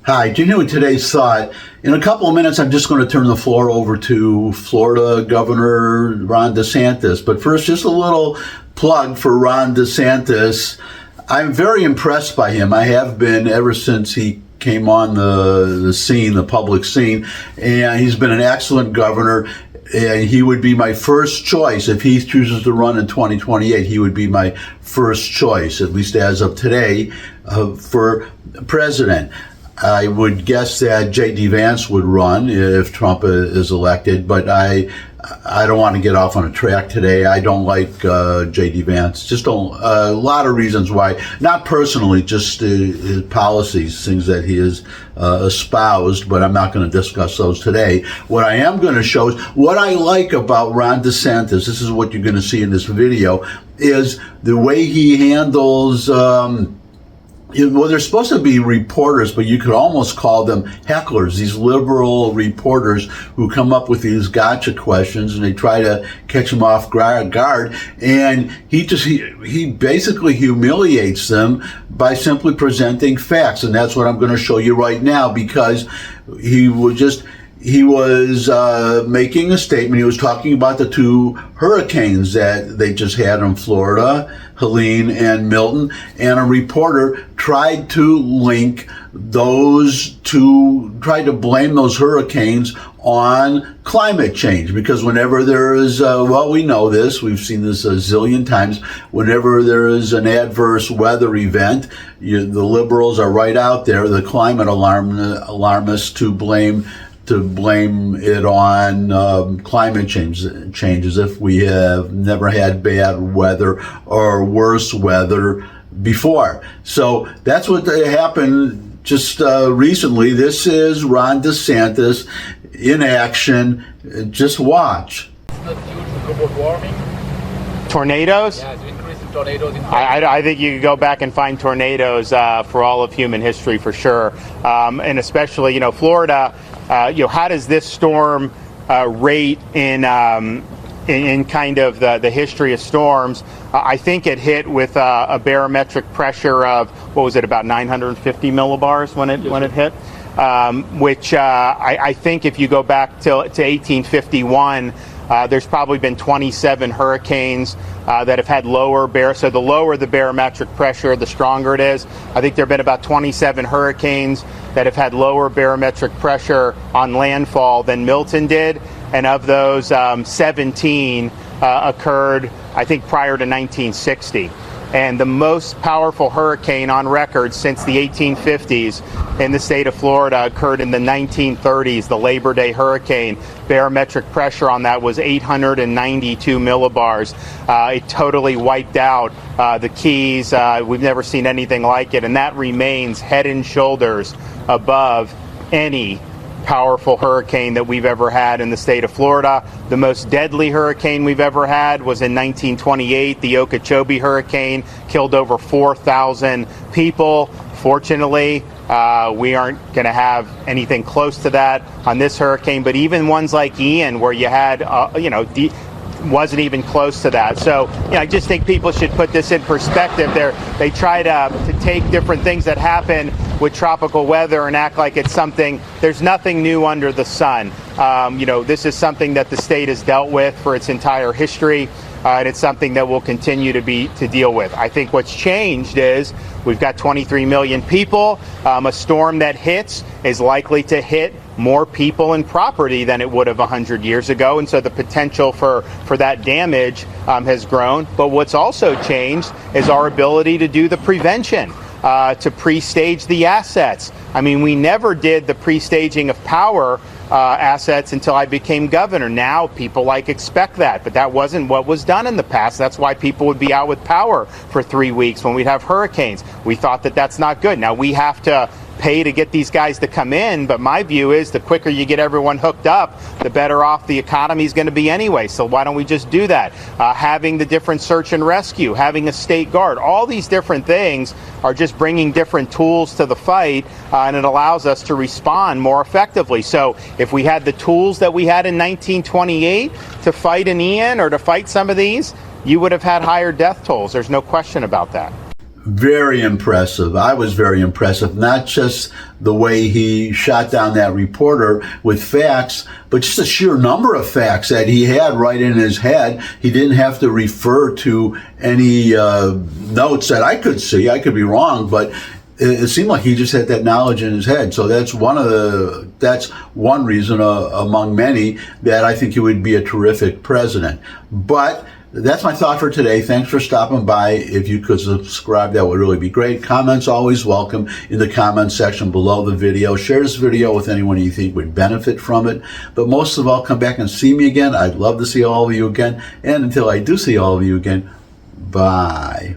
Hi, continuing today's thought. In a couple of minutes, I'm just going to turn the floor over to Florida Governor Ron DeSantis. But first, just a little plug for Ron DeSantis. I'm very impressed by him. I have been ever since he came on the scene, the public scene, and he's been an excellent governor. And he would be my first choice if he chooses to run in 2028. He would be my first choice, at least as of today, for president. I would guess that J.D. Vance would run if Trump is elected, but I don't want to get off on a track today. I don't like J.D. Vance. Just a lot of reasons why. Not personally, just his policies, things that he has espoused, but I'm not going to discuss those today. What I am going to show is what I like about Ron DeSantis. This is what you're going to see in this video, is the way he handles well, they're supposed to be reporters, but you could almost call them hecklers, these liberal reporters who come up with these gotcha questions and they try to catch them off guard. And he basically humiliates them by simply presenting facts. And that's what I'm going to show you right now, because he was making a statement. He was talking about the two hurricanes that they just had in Florida, Helene and Milton, and a reporter tried to blame those hurricanes on climate change, because whenever there is, we know this, we've seen this a zillion times, whenever there is an adverse weather event, the liberals are right out there, the climate alarmists, to blame it on climate change, as if we have never had bad weather or worse weather before. So that's what happened just recently. This is Ron DeSantis in action. Just watch. It's not due to global warming. Tornadoes? Yeah, to increase the tornadoes in I think you could go back and find tornadoes for all of human history, for sure. And especially, Florida, how does this storm rate in kind of the history of storms? I think it hit with a barometric pressure of, what was it, about 950 millibars when it hit? Which I think if you go back to 1851, there's probably been 27 hurricanes that have had so the lower the barometric pressure, the stronger it is. I think there have been about 27 hurricanes that have had lower barometric pressure on landfall than Milton did, and of those, 17 occurred, I think, prior to 1960. And the most powerful hurricane on record since the 1850s in the state of Florida occurred in the 1930s, the Labor Day hurricane. Barometric pressure on that was 892 millibars. It totally wiped out the Keys. We've never seen anything like it, and that remains head and shoulders above any powerful hurricane that we've ever had in the state of Florida. The most deadly hurricane we've ever had was in 1928. The Okeechobee hurricane killed over 4,000 people. Fortunately, we aren't going to have anything close to that on this hurricane, but even ones like Ian, where you had, wasn't even close to that. So, I just think people should put this in perspective. They try to take different things that happen with tropical weather and act like it's something. There's nothing new under the sun. This is something that the state has dealt with for its entire history, and it's something that we'll continue to deal with. I think what's changed is we've got 23 million people. A storm that hits is likely to hit more people and property than it would have 100 years ago, and so the potential for that damage has grown. But what's also changed is our ability to do the prevention, to pre-stage the assets. I mean, we never did the pre-staging of power assets until I became governor. Now people expect that, but that wasn't what was done in the past. That's why people would be out with power for 3 weeks when we'd have hurricanes. We thought that that's not good. Now we have to pay to get these guys to come in, but my view is the quicker you get everyone hooked up, the better off the economy is going to be anyway. So why don't we just do that? Having the different search and rescue, having a state guard, all these different things are just bringing different tools to the fight, and it allows us to respond more effectively. So if we had the tools that we had in 1928 to fight an Ian or to fight some of these, you would have had higher death tolls. There's no question about that. Very impressive. I was very impressive. Not just the way he shot down that reporter with facts, but just the sheer number of facts that he had right in his head. He didn't have to refer to any notes that I could see. I could be wrong, but it seemed like he just had that knowledge in his head. So that's one reason among many that I think he would be a terrific president. But that's my thought for today. Thanks for stopping by. If you could subscribe, that would really be great. Comments always welcome in the comments section below the video. Share this video with anyone you think would benefit from it. But most of all, come back and see me again. I'd love to see all of you again. And until I do see all of you again, bye.